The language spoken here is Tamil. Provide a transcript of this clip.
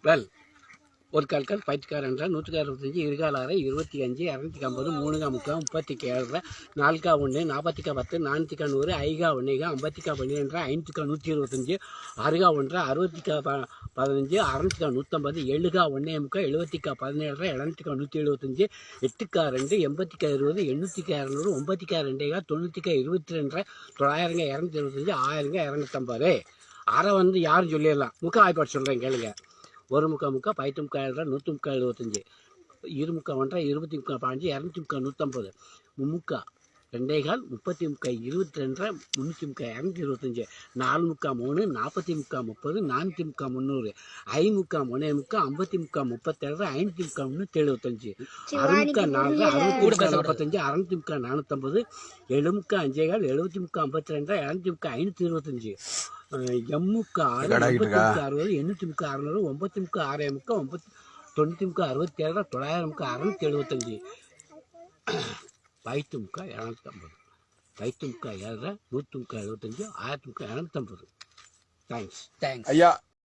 வெல் ஒரு கால்கால் பயிற்சிக்கார் என்றால் 165 இருகால் 6 25 250 3கா 37 4கா 1 40கா 10 4கா 100 5கா 1 50கா 12 5கா 125 6கா 1 60கா 15 6கா 150 7கா 1 70கா 17 7கா 175 8கா 2 80கா 20 800கா 200 9கா 2 90கா 22 900 225 1000 250 அரை வந்து யாரும் சொல்லிடலாம் முக்கா வாய்ப்பாடு சொல்கிறேன் கேளுங்க. ஒரு முக்கா பைத்து முக்கா 100 75 இரு முக்கா 1 20 முக்கா 15 200 முக்கா 150 முக்கா 2 கால் 30 முக்கா 22 300 முக்கா 225 4 முக்கா 3 40 முக்கா 30 4 முக்கா 300 5 முக்கா 3 முக்கா 50 முக்கா 37 5 முக்கா 375 6 முக்கா 4 60 45 600 முக்கா 450 7 முக்கா 5 கால் 70 முக்கா 52 200 முக்கா 525 எம்முக்கா 6 60 800 முக்கா 600 9 முக்கா 6 முக்கா 90 முக்கா 67 900 முக்கா 675 பைத்து முக்கா 250 பைத்து முக்கா 7 100 முக்கா 75 1000 முக்கா 250. தேங்க்ஸ் ஐயா.